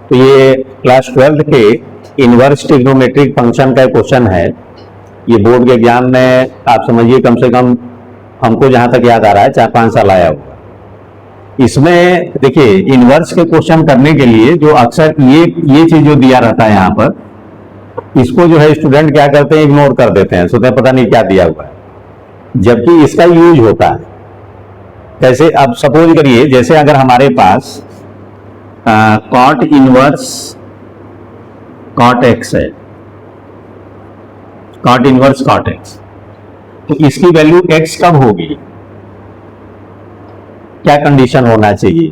तो ये क्लास 12 के इनवर्स ट्रिग्नोमेट्रिक फंक्शन का क्वेश्चन है। ये बोर्ड के एग्जाम में आप समझिए कम से कम हमको जहां तक याद आ रहा है 4-5 साल आया होगा। इसमें देखिए इनवर्स के क्वेश्चन करने के लिए जो अक्सर ये चीज जो दिया रहता है यहाँ पर, इसको जो है स्टूडेंट क्या करते हैं, इग्नोर कर देते हैं, सोचते हैं पता नहीं क्या दिया हुआ है, जबकि इसका यूज होता है। कैसे? अब सपोज करिए जैसे अगर हमारे पास कॉट इनवर्स कॉट एक्स है, कॉट इनवर्स कॉट एक्स, तो इसकी वैल्यू एक्स कब होगी, क्या कंडीशन होना चाहिए?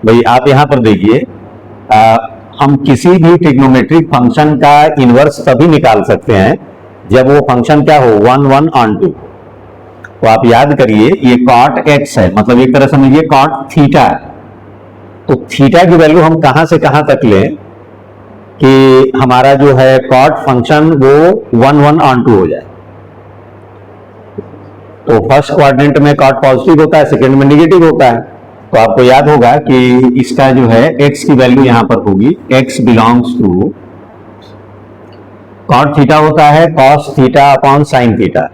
भाई आप यहां पर देखिए, हम किसी भी ट्रिग्नोमेट्रिक फंक्शन का इनवर्स तभी निकाल सकते हैं जब वो फंक्शन क्या हो, 1 ऑन 2। तो आप याद करिए ये कॉट एक्स है, मतलब एक तरह समझिए कॉट थीटा है। तो थीटा की वैल्यू हम कहां से कहां तक लें कि हमारा जो है कॉट फंक्शन वो 1 ऑन 2 हो जाए। तो फर्स्ट क्वाड्रेंट में कॉट पॉजिटिव होता है, सेकंड में नेगेटिव होता है। तो आपको याद होगा कि इसका जो है x की वैल्यू यहां पर होगी, x belongs to cot theta होता है cos theta upon sine theta.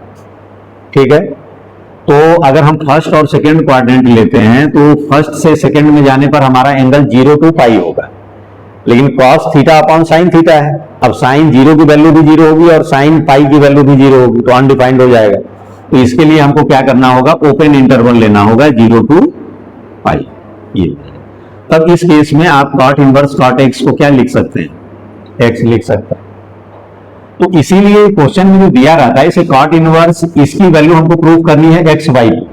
ठीक है, तो अगर हम फर्स्ट और सेकंड क्वाड्रेंट लेते हैं तो फर्स्ट से सेकंड में जाने पर हमारा एंगल 0 to पाई होगा, लेकिन cos theta upon sine theta है। अब साइन 0 की वैल्यू भी 0 होगी और साइन पाई की वैल्यू भी 0 होगी, तो अनडिफाइंड हो जाएगा। तो इसके लिए हमको क्या करना होगा, ओपन इंटरवल लेना होगा 0 to पाई। ये तब इस केस में आप कॉट इनवर्स कॉट एक्स को क्या लिख सकते हैं, एक्स लिख सकते हैं। तो इसीलिए क्वेश्चन में जो दिया रहता है इसे कॉट इनवर्स, इसकी वैल्यू हमको प्रूव करनी है x बाई 2।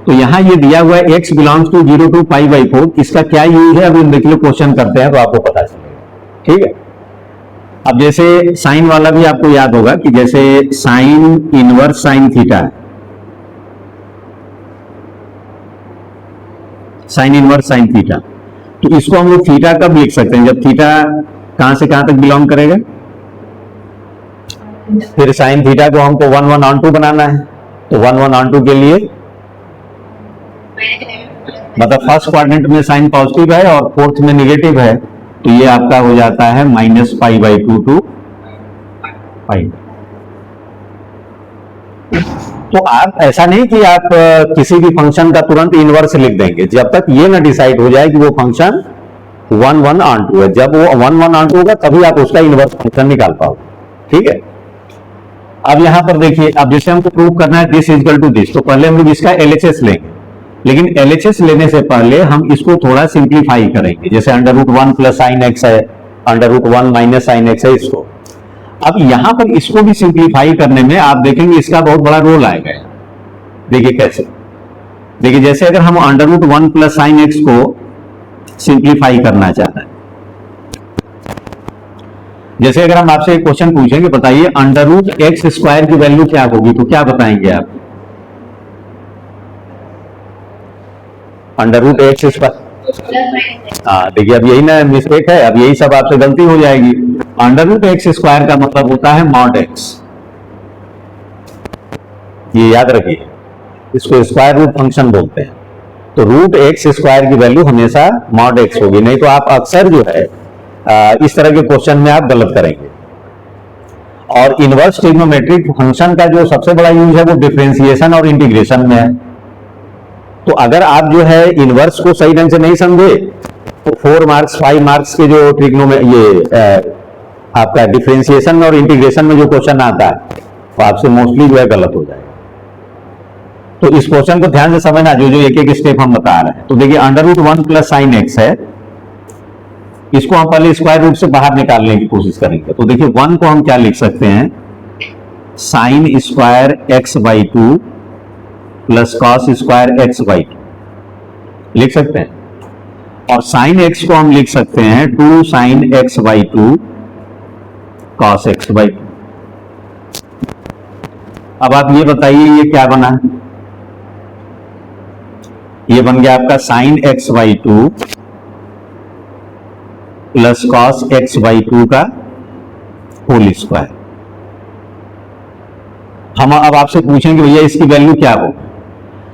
तो यहां ये दिया हुआ है x belongs to 0 to pi by 4। इसका क्या यूज है अभी देख लो, क्वेश्चन करते हैं तो आपको पता चलेगा। ठीक है, अब जैसे साइन वाला भी आपको याद होगा कि जैसे साइन इनवर्स साइन थीटा है, साइन इनवर्स साइन थीटा, तो इसको हम लोग थीटा कब लिख सकते हैं, जब थीटा कहां से कहां तक बिलोंग करेगा। फिर साइन थीटा को हमको 1 ऑन 2 बनाना है, तो 1 ऑन 2 के लिए मतलब फर्स्ट क्वाड्रेंट में साइन पॉजिटिव है और फोर्थ में नेगेटिव है, तो ये आपका हो जाता है -π/2 टू पाई। तो आप ऐसा नहीं कि आप किसी भी फंक्शन का तुरंत इनवर्स लिख देंगे, जब तक ये ना डिसाइड हो जाए कि वो फंक्शन 1 ऑन 2 है। जब वो 1 ऑन 2 होगा तभी आप उसका इनवर्स फंक्शन निकाल पाओगे। ठीक है, अब यहां पर देखिए, अब जैसे हमको प्रूव करना है दिस इक्वल टू दिस, तो पहले हम लोग इसका LHS लेंगे, लेकिन LHS लेने से पहले हम इसको थोड़ा सिंप्लीफाई करेंगे। जैसे √1 प्लस साइन एक्स है, √1 माइनस साइन एक्स है इसको। अब यहां पर इसको भी सिंप्लीफाई करने में आप देखेंगे इसका बहुत बड़ा रोल आएगा। देखिए कैसे, देखिए जैसे अगर हम √1 प्लस साइन एक्स को सिंप्लीफाई करना चाहते हैं, जैसे अगर हम आपसे एक क्वेश्चन पूछेंगे बताइए √x² की वैल्यू क्या होगी, तो क्या बताएंगे आप, √x²। हाँ देखिए, अब यही ना मिस्टेक है, अब यही सब आपसे गलती हो जाएगी। √x² का मतलब होता है मॉड x, ये याद रखिए, इसको स्क्वायर रूट फंक्शन बोलते हैं। तो √x² की वैल्यू हमेशा मॉड x होगी, नहीं तो आप अक्सर जो है इस तरह के क्वेश्चन में आप गलत करेंगे। और इनवर्स ट्रिग्नोमेट्रिक फंक्शन का जो सबसे बड़ा यूज है वो डिफरेंशिएशन और इंटीग्रेशन में है। तो अगर आप जो है इनवर्स को सही ढंग से नहीं समझे तो 4 मार्क्स 5 मार्क्स के जो आपका डिफरेंशिएशन और इंटीग्रेशन में जो क्वेश्चन आता है वो आपसे मोस्टली जो है गलत हो जाएगा। तो इस क्वेश्चन को ध्यान से समझना, जो जो एक एक स्टेप हम बता रहे हैं। तो देखिए √1 प्लस साइन एक्स है, इसको हम पहले स्क्वायर रूट से बाहर निकालने की कोशिश करेंगे। तो देखिए 1 को हम क्या लिख सकते हैं, sine square x by 2 plus cos square x by 2 लिख सकते हैं, और साइन x को हम लिख सकते हैं 2 sine x by 2 cos x by 2। अब आप ये बताइए ये क्या बना, ये बन गया आपका sine x by 2 plus cos x by 2 का होल स्क्वायर। हम अब आपसे पूछेंगे भैया इसकी वैल्यू क्या हो,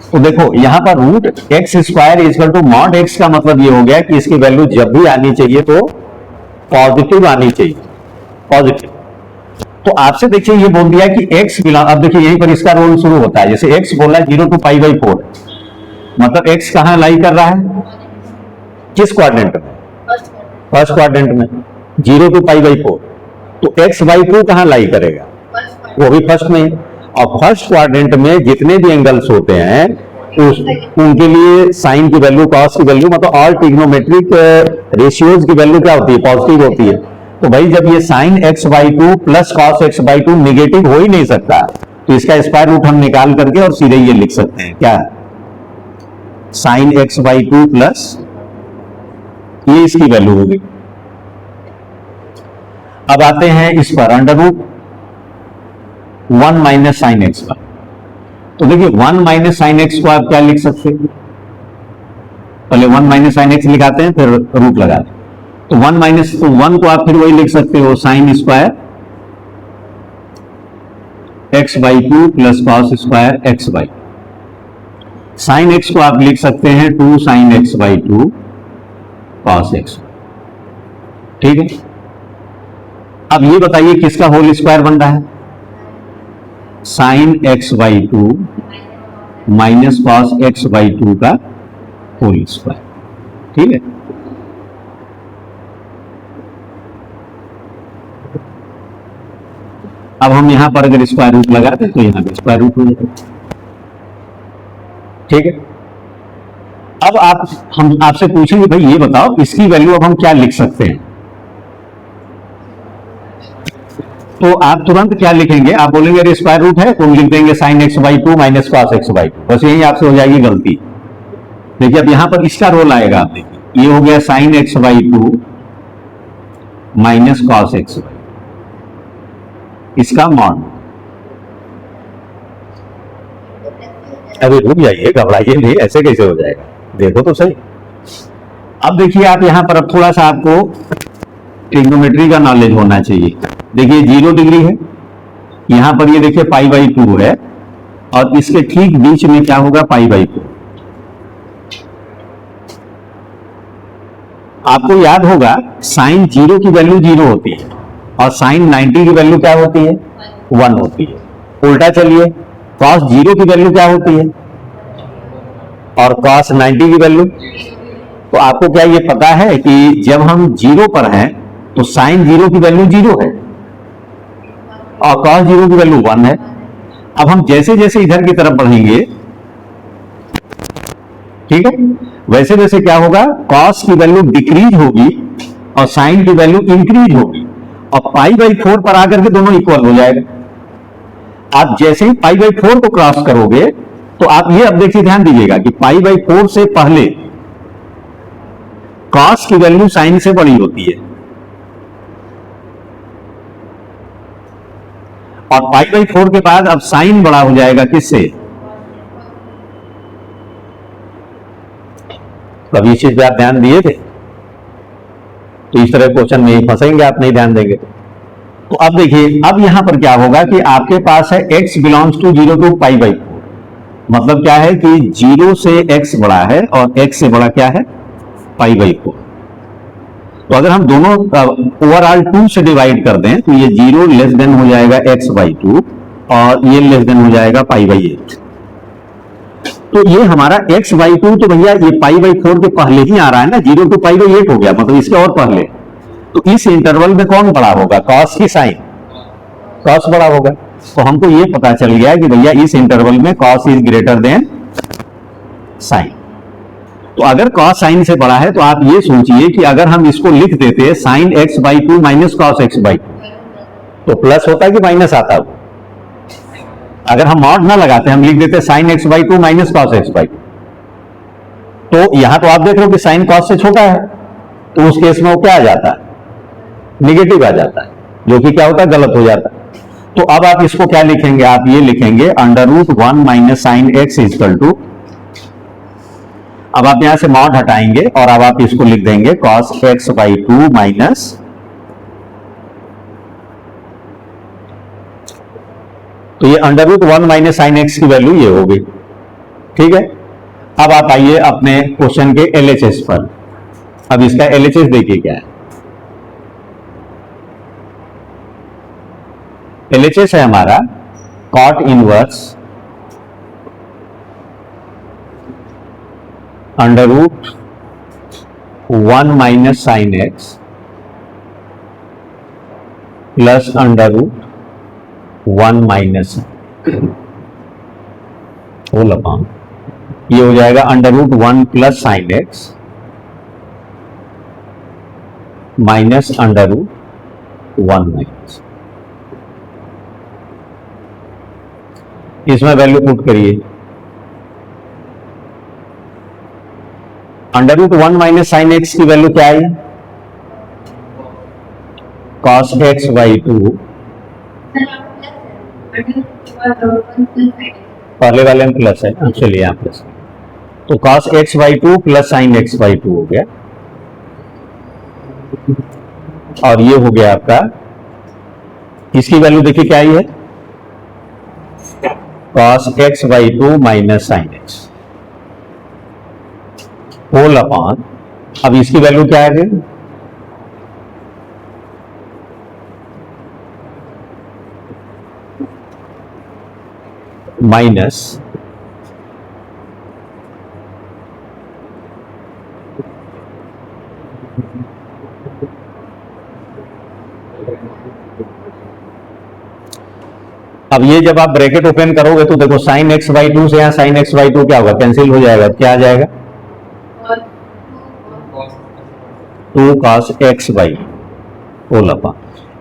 तो देखो यहां पर root X square equal to mod X का मतलब ये हो गया कि इसकी वैल्यू जब भी आनी चाहिए तो पॉजिटिव आनी चाहिए, पॉजिटिव। तो आपसे देखिए ये बोल दिया कि एक्स बिलोंग, अब देखिए यहीं पर इसका रोल शुरू होता है, जैसे एक्स बोला 0 to π/4, मतलब एक्स कहां लाई कर रहा है, किस क्वाड्रेंट में, फर्स्ट क्वाड्रेंट में, 0 to π/4, तो x/2 कहां लाई करेगा, वो भी फर्स्ट में। और फर्स्ट क्वाड्रेंट में जितने भी एंगल्स होते हैं उनके लिए साइन की वैल्यू, कॉस की वैल्यू, मतलब ऑल ट्रिग्नोमेट्रिक रेशियोज की वैल्यू क्या होती है, पॉजिटिव होती है। तो भाई जब ये sign x/2 plus cos x/2 negative हो ही नहीं सकता, तो इसका स्क्वायर रूट हम निकाल करके और सीधे ये लिख सकते हैं क्या, साइन x/2 प्लस ये इसकी वैल्यू होगी। अब आते हैं इस पर under root 1 minus sine X पर, तो देखिए 1 माइनस साइन एक्स को आप क्या लिख सकते हैं, पहले 1 माइनस साइन एक्स लिखाते हैं फिर रूट लगाते हैं। तो 1 माइनस, तो 1 को आप फिर वही लिख सकते हो sine square x/2 plus cos square x/2। Sine x को आप लिख सकते हैं 2 साइन x/2 कॉस x, ठीक है। अब ये बताइए किसका होल स्क्वायर बन रहा है, sign x/2 minus cos x/2 का होल स्क्वायर, ठीक है। अब हम यहां पर अगर स्क्वायर रूट लगाते हैं तो यहां पे स्क्वायर रूट हो जाएगा, ठीक है। अब हम आपसे पूछेंगे भाई ये बताओ इसकी वैल्यू अब हम क्या लिख सकते हैं, तो आप तुरंत क्या लिखेंगे, आप बोलेंगे अरे स्क्वायर रूट है तो हम लिख देंगे sign x/2 minus cos x/2, बस यही आपसे हो जाएगी गलती। देखिए अब यहां पर इसका रोल आएगा, आप देखिए ये हो गया sign x/2 minus cos x/2, इसका मॉड। अभी रुक जाइए, घबराइए नहीं, ऐसे कैसे हो जाएगा, देखो तो सही। अब देखिए आप यहां पर अब थोड़ा सा आपको ट्रिग्नोमेट्री का नॉलेज होना चाहिए। देखिए 0 डिग्री है, यहां पर ये देखिए π/2 है, और इसके ठीक बीच में क्या होगा, π/4। आपको याद होगा साइन 0 की वैल्यू 0 होती है और साइन 90 की वैल्यू क्या होती है, 1 होती है। उल्टा चलिए, कॉस 0 की वैल्यू क्या होती है और कॉस 90 की वैल्यू, तो आपको क्या ये पता है कि जब हम 0 पर हैं तो साइन 0 की वैल्यू 0 है और कॉस 0 की वैल्यू 1 है। अब हम जैसे जैसे इधर की तरफ बढ़ेंगे, ठीक है, वैसे वैसे क्या होगा, कॉस की वैल्यू डिक्रीज होगी और साइन की वैल्यू इंक्रीज होगी, और π/4 पर आकर के दोनों इक्वल हो जाएगा। आप जैसे ही π/4 को क्रॉस करोगे तो आप ये अब देखिए ध्यान दीजिएगा कि π/4 से पहले कॉस की वैल्यू साइन से बड़ी होती है और π/4 के बाद अब साइन बड़ा हो जाएगा किससे, कभी इस चीज पे आप ध्यान दिए थे, तो इस तरह क्वेश्चन में ही फंसेंगे आप नहीं ध्यान देंगे तो। अब देखिए अब यहां पर क्या होगा कि आपके पास है x बिलोंग्स टू 0 to π/4, मतलब क्या है कि 0 से x बड़ा है और x से बड़ा क्या है, π/4। तो अगर हम दोनों ओवरऑल 2 से डिवाइड कर दें तो ये 0 लेस देन हो जाएगा x/2 और ये लेस देन हो जाएगा π/8। तो ये हमारा x/2 तो भैया ये π/4 के पहले ही आ रहा है ना, 0 to π/8 हो गया, मतलब इसके और पहले। तो इस इंटरवल में कौन बड़ा होगा, कॉस की साइन, कॉस बड़ा होगा। तो हमको ये पता चल गया कि भैया इस इंटरवल में cos is greater than sine. तो अगर कॉस साइन से बड़ा है तो आप ये सोचिए कि अगर हम इसको लिख देते sign x/2 minus cos x/2 तो प्लस होता कि माइनस आता है। अगर हम मॉड ना लगाते, हम लिख देते sign x/2 minus cos x/2, तो यहां तो आप देख रहे हो कि साइन कॉस से छोटा है, तो उस केस में वो क्या आ जाता है, निगेटिव आ जाता है, जो कि क्या होता है, गलत हो जाता है। तो अब आप इसको क्या लिखेंगे, आप ये लिखेंगे under root 1 minus sine X equal to, अब आप यहां से मॉड हटाएंगे और अब आप इसको लिख देंगे कॉस x/2 माइनस तो ये under root 1 minus sine X की वैल्यू ये होगी। ठीक है, अब आप आइए अपने क्वेश्चन के एलएचएस पर। अब इसका एलएचएस देखिए क्या है। एलएचएस है हमारा cot inverse under root 1 minus sine X plus under root 1 minus whole upon, ये हो जाएगा under root 1 plus sine X minus under root 1 minus. इसमें वैल्यू पुट करिए। Under root 1 minus sine X की वैल्यू क्या है? कॉस एक्स बाई 2, पहले वाले में प्लस है, चलिए यहां प्लस, तो cos X by 2 plus sine X by 2 हो गया, और ये हो गया आपका, इसकी वैल्यू देखिए क्या आई है, cos X by 2 minus sine X whole upon, अब इसकी वैल्यू क्या है, माइनस अब ये जब आप ब्रैकेट ओपन करोगे तो देखो साइन एक्स बाई 2 से यहां साइन एक्स बाई 2 क्या होगा, कैंसिल हो जाएगा, क्या आ जाएगा 2 cos X by whole upon,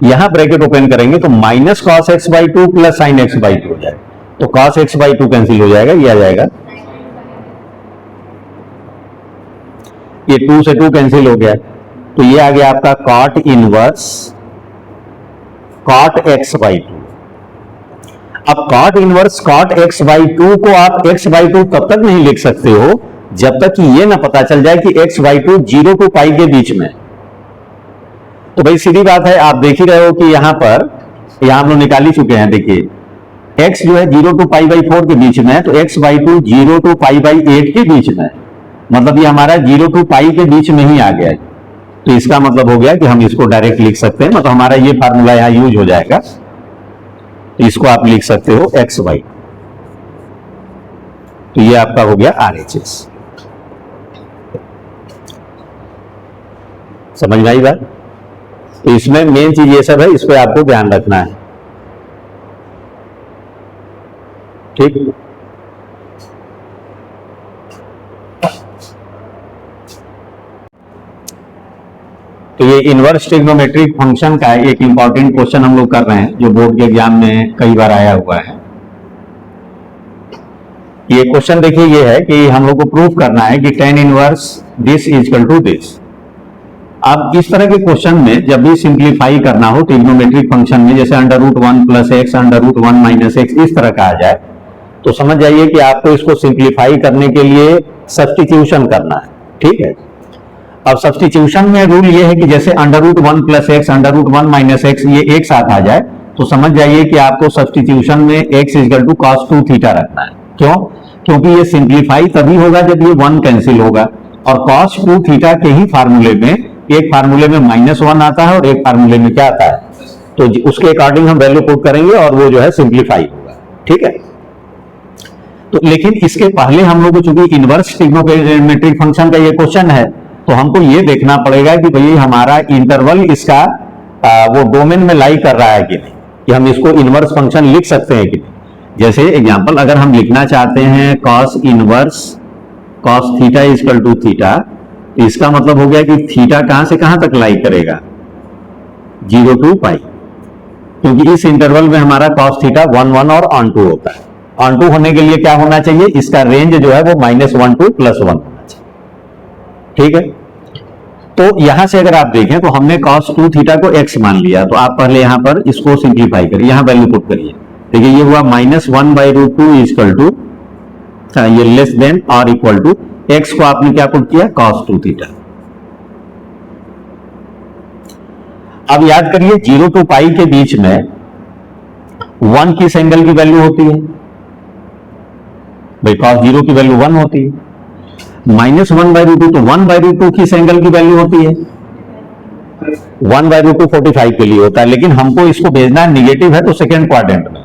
यहां ब्रैकेट ओपन करेंगे तो minus cos X by 2 plus sine X by 2 हो जाएगा, तो कॉस एक्स बाई 2 कैंसिल हो जाएगा, ये आ जाएगा, ये 2 से 2 कैंसिल हो गया, तो ये आ गया आपका cot inverse cot X by 2। अब cot inverse cot X by 2 को आप एक्स बाई 2 तब तक नहीं लिख सकते हो जब तक कि ये ना पता चल जाए कि एक्स बाई 2 0 टू पाई के बीच में। तो भाई सीधी बात है, आप देख ही रहे हो कि यहां पर, यहां हम लोग निकाल ही चुके हैं, देखिए x जो है 0 टू पाई बाई 4 के बीच में है, तो x by 2 0 to pi by 8 के बीच में, मतलब ये हमारा 0 टू पाई के बीच में ही आ गया है, तो इसका मतलब हो गया कि हम इसको डायरेक्ट लिख सकते हैं, मतलब हमारा ये फार्मूला यहां यूज हो जाएगा, तो इसको आप लिख सकते हो एक्स वाई, तो ये आपका हो गया RHS। समझ में आई बात? तो इसमें मेन चीज ये सब है, इस पर आपको ध्यान रखना है, ठीक। तो ये इनवर्स ट्रिग्नोमेट्रिक फंक्शन का एक इंपॉर्टेंट क्वेश्चन हम लोग कर रहे हैं, जो बोर्ड के एग्जाम में कई बार आया हुआ है। ये क्वेश्चन देखिए, ये है कि हम लोग को प्रूफ करना है कि tan inverse this is equal to this. अब इस तरह के क्वेश्चन में जब भी सिंप्लीफाई करना हो ट्रिग्नोमेट्रिक फंक्शन में, जैसे under root 1 plus x, under root 1 minus X, इस तरह का आ जाए, तो समझ जाइए कि आपको इसको सिंप्लीफाई करने के लिए सब्स्टिट्यूशन करना है, ठीक है। अब सब्स्टिट्यूशन में रूल ये है कि जैसे under root 1 plus x, under root 1 minus X, ये एक साथ आ जाए, तो समझ जाइए कि आपको सब्स्टिट्यूशन में x equal to cos 2 theta रखना है। क्यों? क्योंकि ये सिंप्लीफाई तभी होगा जब ये 1 कैंसिल होगा, और cos 2 थीटा के ही फार्मूले में, एक फार्मूले में -1 आता है और एक फार्मूले में क्या आता है, तो उसके अकॉर्डिंग हम वैल्यू पुट करेंगे और वो जो है सिंप्लीफाई होगा, ठीक है। तो लेकिन इसके पहले हम लोग को चूंकि इनवर्स ट्रिग्नोमेट्रिक फंक्शन का ये क्वेश्चन है, तो हमको ये देखना पड़ेगा कि भाई हमारा इंटरवल इसका वो डोमेन में लाई कर रहा है कि नहीं, कि हम इसको इनवर्स फंक्शन लिख सकते हैं कि नहीं। जैसे एग्जांपल अगर हम लिखना चाहते हैं cos inverse cos theta equal to theta, तो इसका मतलब हो गया कि थीटा कहां से कहां तक लाई करेगा, 0 टू पाई, क्योंकि इस इंटरवल में हमारा cos थीटा 1 1 और ऑन 2 होता है। ऑन 2 होने के लिए क्या होना चाहिए, इसका रेंज जो है वो -1 टू +1 होना चाहिए, ठीक है। तो यहां से अगर आप देखें तो हमने cos 2 थीटा को x मान लिया, तो आप पहले यहां पर इसको सिंप्लीफाई करिए, यहां वैल्यू पुट करिए, देखिए ये हुआ -1/√2 इक्वल टू, ये लेस देन और इक्वल टू, x को आपने क्या पुट किया, cos 2 थीटा। अब याद करिए 0 टू पाई के बीच में 1 किस एंगल की वैल्यू होती है भाई? cos 0 की वैल्यू 1 होती है। -1/√2, तो 1/√2 किस एंगल की वैल्यू होती है? 1/√2 45 के लिए होता है, लेकिन हमको इसको भेजना है, निगेटिव है तो सेकेंड क्वाड्रेंट में,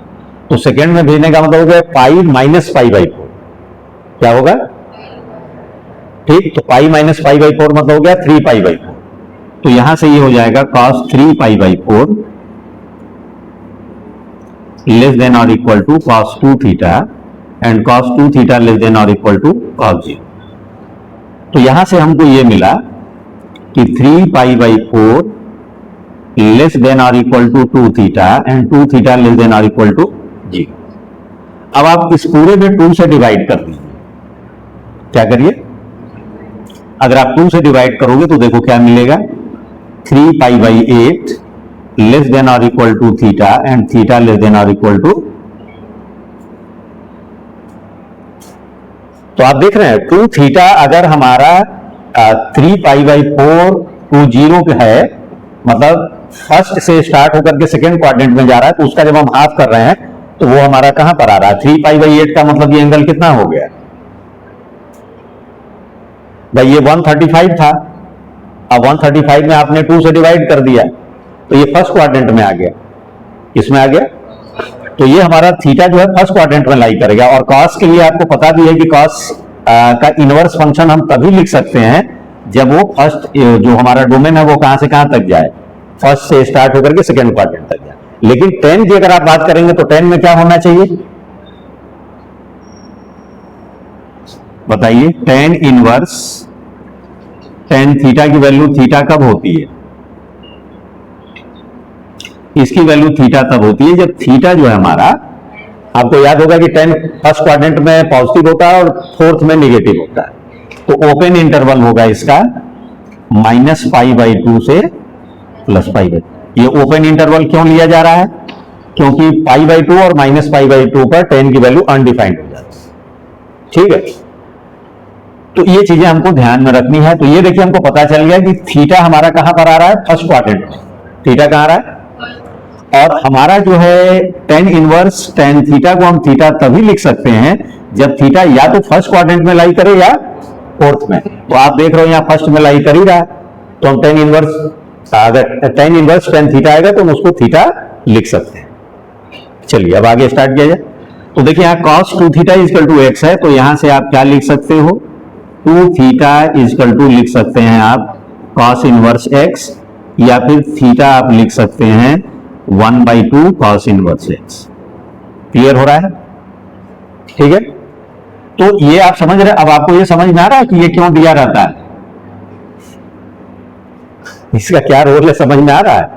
तो सेकेंड में भेजने का मतलब हो गया पाई माइनस π/4। क्या होगा? ठीक, तो पाई माइनस π/4 मतलब हो गया 3π/4। तो यहां से ये हो जाएगा cos 3π/4 लेस देन और equal to cos 2 theta and cos 2 theta less than और इक्वल टू cos 0। तो यहां से हमको ये मिला कि 3π/4 लेस देन और equal to 2 theta and 2 theta less than और इक्वल टू 0। अब आप इस पूरे में 2 से डिवाइड कर दीजिए। क्या करिए? अगर आप 2 से डिवाइड करोगे तो देखो क्या मिलेगा, 3π/8 लेस देन और equal to theta and theta less than और इक्वल टू। तो आप देख रहे हैं 2 थीटा अगर हमारा 3π/4 टू 0 है, मतलब फर्स्ट से स्टार्ट होकर के सेकेंड क्वाड्रेंट में जा रहा है, तो उसका जब हम हाफ कर रहे हैं तो वो हमारा कहां पर आ रहा है? 3π/8 का मतलब ये एंगल कितना हो गया भाई? ये 135 था। अब 135 में आपने 2 से डिवाइड कर दिया तो ये फर्स्ट क्वाड्रेंट में आ गया। किसमें आ गया? तो ये हमारा थीटा जो है फर्स्ट क्वाड्रेंट में लाई करेगा। और कॉस के लिए आपको पता भी है कि कॉस का इनवर्स फंक्शन हम तभी लिख सकते हैं जब वो फर्स्ट जो हमारा डोमेन है वो कहां से कहां तक जाए, फर्स्ट से स्टार्ट होकर के सेकेंड क्वाड्रेंट तक जाए। लेकिन tan की अगर आप बात करेंगे तो tan में क्या होना चाहिए बताइए? tan इनवर्स tan थीटा की वैल्यू थीटा कब होती है? इसकी वैल्यू थीटा तब होती है जब थीटा जो है हमारा, आपको याद होगा कि tan फर्स्ट क्वाड्रेंट में पॉजिटिव होता है और फोर्थ में नेगेटिव होता है। तो ओपन इंटरवल होगा इसका -π/2 से +π/2। ये ओपन इंटरवल क्यों लिया जा रहा है? क्योंकि π/2 और -π/2 पर tan की वैल्यू अनडिफाइंड हो जाती है। ठीक है, तो ये चीजें हमको ध्यान में रखनी है। तो ये देखिए हमको पता चल गया कि थीटा हमारा कहां पर आ रहा है? फर्स्ट क्वाड्रेंट में। थीटा कहां आ रहा है? और हमारा जो है tan इनवर्स tan थीटा को हम थीटा तभी लिख सकते हैं जब थीटा या तो फर्स्ट क्वाड्रेंट में लाई करे या फोर्थ में। तो आप देख रहे हो यहाँ फर्स्ट में लाई कर ही रहा है, तो हम tan इनवर्स, अगर tan इनवर्स tan थीटा आएगा तो हम उसको थीटा लिख सकते हैं। चलिए अब आगे स्टार्ट किया जाए। तो देखिए यहाँ cos 2 theta equal to x है, तो यहां से आप क्या लिख सकते हो? 2 थीटा इजकल टू लिख सकते हैं आप cos इनवर्स x, या फिर थीटा आप लिख सकते हैं 1/2 cos इनवर्स x। क्लियर हो रहा है? ठीक है, तो ये आप समझ रहे। अब आपको ये समझ में आ रहा है कि ये क्यों दिया रहता है, इसका क्या रोल है, समझ में आ रहा है?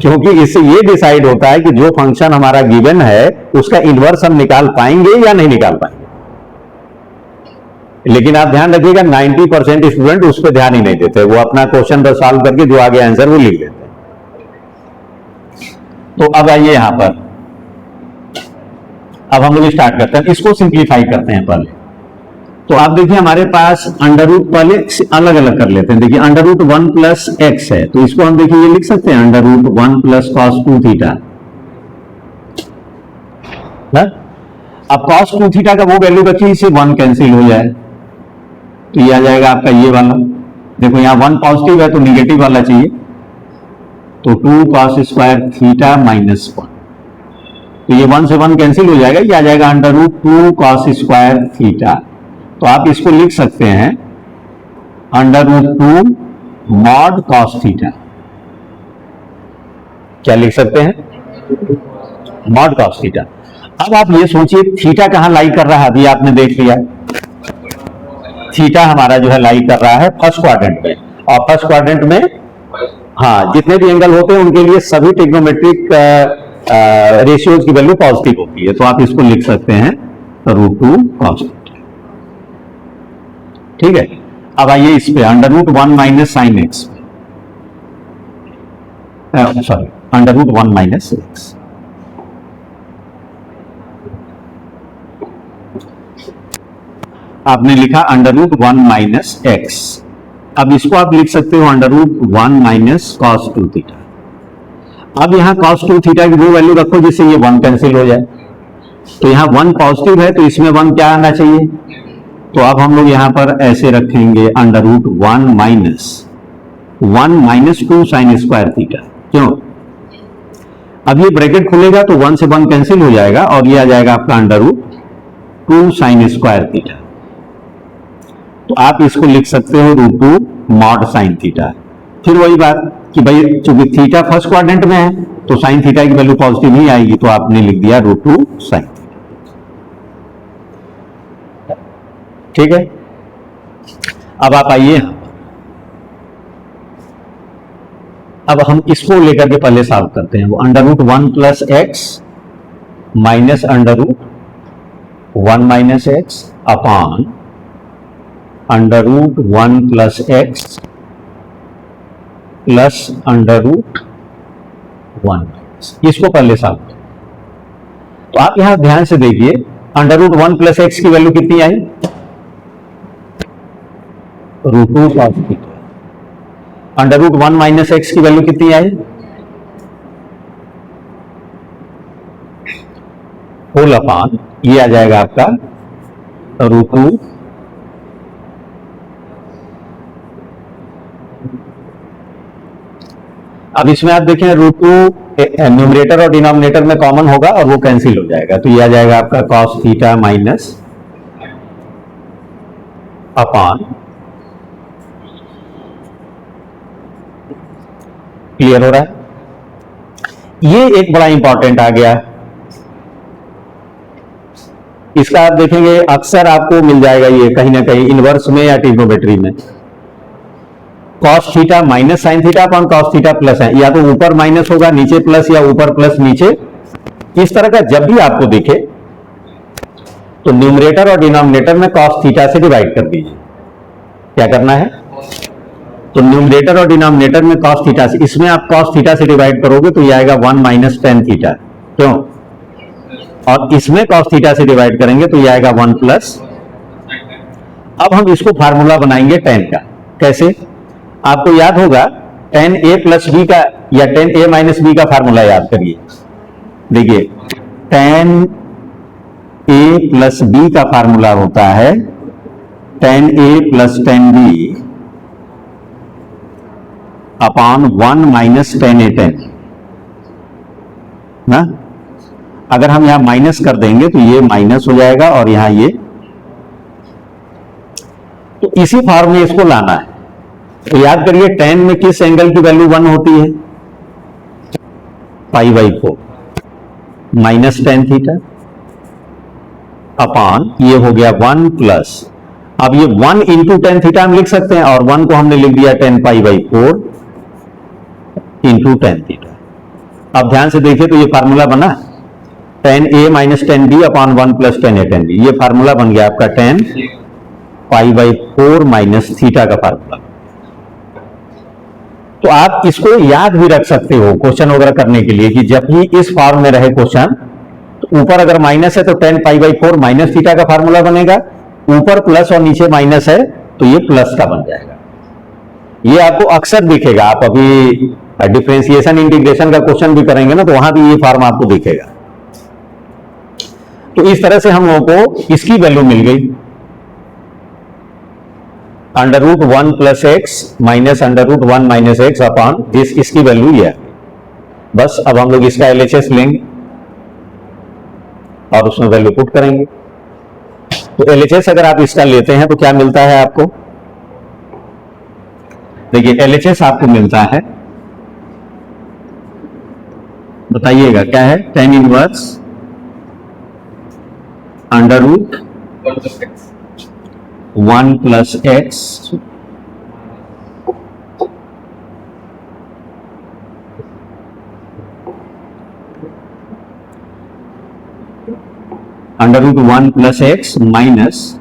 क्योंकि इससे ये डिसाइड होता है कि जो फंक्शन हमारा गिवन है उसका इनवर्स हम निकाल पाएंगे या नहीं निकाल पाएंगे। लेकिन आप ध्यान रखिएगा 90% स्टूडेंट उस पर ध्यान ही नहीं देते, वो अपना क्वेश्चन बस सॉल्व करके जो आगे आंसर वो लिख देते। तो अब आइए यहां पर, अब हम लोग स्टार्ट करते हैं, इसको सिंप्लीफाई करते हैं पहले। तो आप देखिए हमारे पास अंडर रूट, पहले अलग अलग कर लेते हैं। देखिए अंडर रूट 1 प्लस एक्स है, तो इसको हम देखिए ये लिख सकते हैं under root 1 plus cos 2 theta. अब cos 2 थीटा का वो वैल्यू रखिए, इसे 1 कैंसिल हो जाए तो ये आ जाएगा आपका ये वाला। देखो यहाँ 1 पॉजिटिव है तो निगेटिव वाला चाहिए, तो 2 cos स्क्वायर थीटा -1। तो ये 1 से 1 कैंसिल हो जाएगा, ये आ जाएगा under root 2 cos square theta. तो आप इसको लिख सकते हैं under root 2 mod cos theta. क्या लिख सकते हैं? Mod cos theta. अब आप ये सोचिए थीटा कहां लाई कर रहा है? अभी आपने देख लिया थीटा हमारा जो है लाई कर रहा है फर्स्ट क्वाड्रेंट में, और फर्स्ट क्वाड्रेंट में हाँ जितने भी एंगल होते हैं उनके लिए सभी ट्रिग्नोमेट्रिक रेशियोज की वैल्यू पॉजिटिव होती है। तो आप इसको लिख सकते हैं √2 cos थीटा। ठीक है, अब आइए इस पे under root 1 minus sine X, sorry under root 1 minus X. आपने लिखा अंडर रूट 1 माइनस एक्स। अब इसको आप लिख सकते हो under root 1 minus cos 2 theta. अब यहाँ cos 2 थीटा की वो वैल्यू रखो जिससे ये 1 कैंसिल हो जाए। तो यहाँ 1 पॉजिटिव है तो इसमें 1 क्या आना चाहिए? तो अब हम लोग यहां पर ऐसे रखेंगे under root 1 minus 2 sine square theta. क्यों? अब ये ब्रैकेट खुलेगा तो 1 से 1 कैंसिल हो जाएगा और ये आ जाएगा आपका under root 2 sine square theta. तो आप इसको लिख सकते हो रूट 2 मॉड साइन थीटा। फिर वही बात कि भाई चूंकि थीटा फर्स्ट क्वाड्रेंट में है तो साइन थीटा की वैल्यू पॉजिटिव नहीं आएगी, तो आपने लिख दिया रूट 2 साइन। ठीक है, अब आप आइए, अब हम इसको लेकर के पहले सॉल्व करते हैं। वो under root 1 plus x minus under root 1 minus x upon under root 1 plus x plus under root 1। इसको पहले सॉल्व करें। तो आप यहां ध्यान से देखिए, अंडर रूट 1 प्लस एक्स की वैल्यू कितनी आई? Root 2 cos theta. Under root 1 minus x की वैल्यू कितनी आई? होल अपॉन ये आ जाएगा आपका रूट 2 अब इसमें आप देखें रूट 2 न्यूमरेटर और डिनोमिनेटर में कॉमन होगा और वो कैंसिल हो जाएगा, तो ये आ जाएगा आपका cos theta minus upon, clear हो रहा है? ये एक बड़ा इंपॉर्टेंट आ गया, इसका आप देखेंगे अक्सर आपको मिल जाएगा ये कहीं ना कहीं इनवर्स में या ट्रिग्नोमेट्री में। cos theta minus sine theta upon cos theta plus है, या तो ऊपर माइनस होगा नीचे प्लस, या ऊपर प्लस न्यूमरेटर नीचे। इस तरह का जब भी आपको दिखे तो न्यूमरेटर और डिनोमिनेटर में cos थीटा से डिवाइड कर दीजिए। क्या करना है? तो न्यूमरेटर और डिनोमिनेटर में cos थीटा से, इसमें आप cos थीटा से डिवाइड करोगे तो ये आएगा 1 माइनस टेन थीटा। क्यों? और इसमें cos थीटा से डिवाइड करेंगे तो ये आएगा 1 प्लस। अब हम इसको फार्मूला बनाएंगे tan का। कैसे? आपको याद होगा tan a प्लस बी का या tan a माइनस बी का फार्मूला याद करिए। देखिए tan a प्लस बी का फार्मूला होता है tan a plus tan b upon 1 minus tan a tan ना। अगर हम यहां माइनस कर देंगे तो ये माइनस हो जाएगा और यहां ये, तो इसी फॉर्म में इसको लाना है। तो याद करिए tan में किस एंगल की वैल्यू 1 होती है? π/4 माइनस tan थीटा अपॉन ये हो गया 1 प्लस, अब ये 1 इंटू tan थीटा हम लिख सकते हैं और 1 को हमने लिख दिया tan π/4 इंटू tan थीटा। अब ध्यान से देखिए तो ये फार्मूला बना tan a minus tan b upon 1 plus tan a tan b। ये फार्मूला बन गया आपका tan π/4 माइनस थीटा का फार्मूला। तो आप इसको याद भी रख सकते हो क्वेश्चन वगैरह करने के लिए कि जब भी इस फॉर्म में रहे क्वेश्चन, तो ऊपर अगर माइनस है तो tan π/4 माइनस थीटा का फार्मूला बनेगा, ऊपर प्लस और नीचे माइनस है तो ये प्लस का बन जाएगा। ये आपको अक्सर दिखेगा, आप अभी डिफरेंशिएशन इंटीग्रेशन का क्वेश्चन भी करेंगे ना तो वहां भी ये फॉर्म आपको दिखेगा। तो इस तरह से हम लोगों को इसकी वैल्यू मिल गई under root 1 plus x minus under root 1 minus x upon this, इसकी वैल्यू ये है। बस अब हम लोग इसका LHS लेंगे और उसमें वैल्यू पुट करेंगे। तो LHS अगर आप इसका लेते हैं तो क्या मिलता है आपको? देखिए LHS आपको मिलता है, बताइएगा क्या है? tan inverse under root 1 plus x under root 1 plus x minus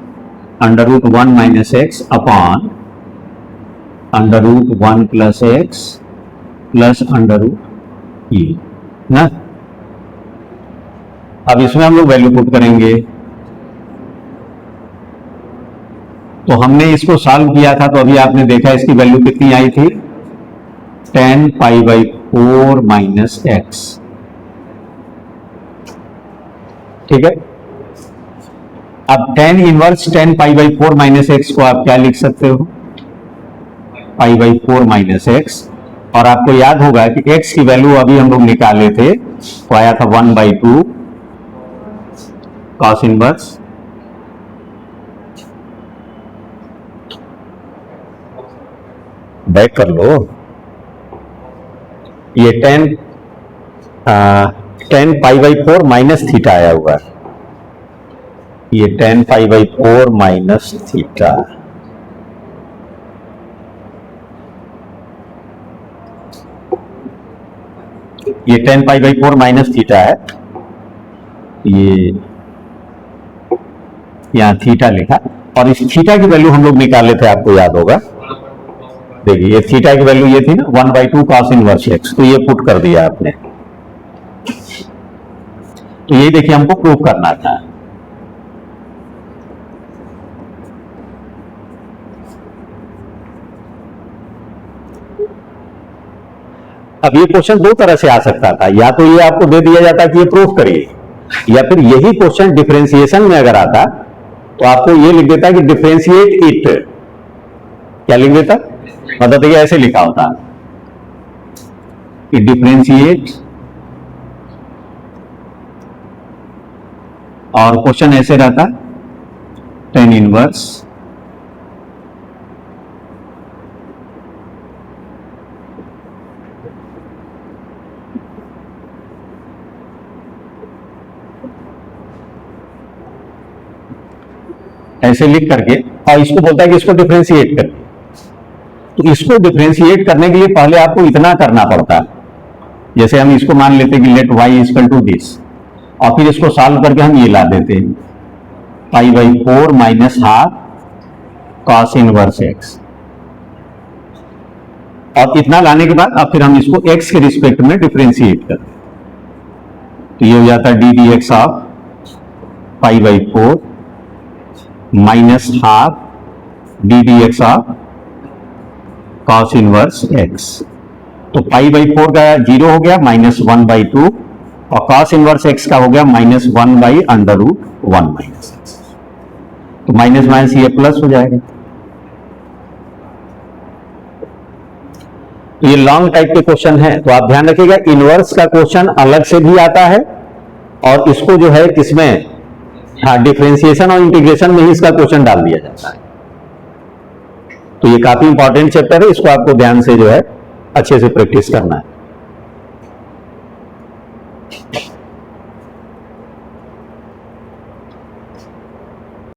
under root 1 minus x upon under root 1 plus x plus under root ई ना। अब इसमें हम लोग वैल्यू पुट करेंगे। तो हमने इसको सॉल्व किया था तो अभी आपने देखा इसकी वैल्यू कितनी आई थी? tan π/4 4 minus x. ठीक है, अब tan inverse tan pi by 4 minus x को आप क्या लिख सकते हो, पाई बाई 4 माइनस एक्स। और आपको याद होगा कि x की वैल्यू अभी हम लोग निकाले थे तो आया था 1/2 कॉस इनवर्स बैक कर लो, ये tan pi by 4 minus theta आया हुआ, ये tan pi by 4 minus theta. ये tan pi by 4 minus theta है, ये यहां थीटा लिखा, और इस थीटा की वैल्यू हम लोग निकाले थे, आपको याद होगा। देखिए ये थीटा की वैल्यू ये थी ना 1/2 cos इनवर्स एक्स, तो ये पुट कर दिया आपने। तो ये देखिए हमको प्रूव करना था। अब ये क्वेश्चन दो तरह से आ सकता था, या तो ये आपको दे दिया जाता कि ये प्रूफ करिए, या फिर यही क्वेश्चन डिफरेंशिएशन में अगर आता तो आपको ये लिख देता कि डिफरेंशिएट इट। क्या लिख देता, मतलब ये ऐसे लिखा होता कि डिफरेंशिएट, और क्वेश्चन ऐसे रहता tan इनवर्स ऐसे लिख करके, और इसको बोलता है कि इसको डिफरेंशिएट कर। तो इसको डिफरेंशिएट करने के लिए पहले आपको इतना करना पड़ता है, जैसे हम इसको मान लेते हैं कि let y equal to this, और फिर इसको सॉल्व करके हम ये ला देते हैं पाई by 4 minus half cos inverse x. और इतना लाने के बाद अब फिर हम इसको x के रिस्पेक्ट में डिफरेंशिएट करते हैं, तो ये हो जाता है D D x of pi by 4 minus half D D x of cos inverse x. तो पाई बाई 4 का 0 हो गया, -1/2, और कॉस इनवर्स एक्स का हो गया -1/√1 माइनस एक्स। तो माइनस माइनस ये प्लस हो जाएगा। तो ये लॉन्ग टाइप के क्वेश्चन है, तो आप ध्यान रखिएगा इनवर्स का क्वेश्चन अलग से भी आता है, और इसको जो है किसमें, हाँ डिफरेंशिएशन और इंटीग्रेशन में ही इसका क्वेश्चन डाल दिया जाता है। तो ये काफी इंपॉर्टेंट चैप्टर है, इसको आपको ध्यान से जो है अच्छे से प्रैक्टिस करना है।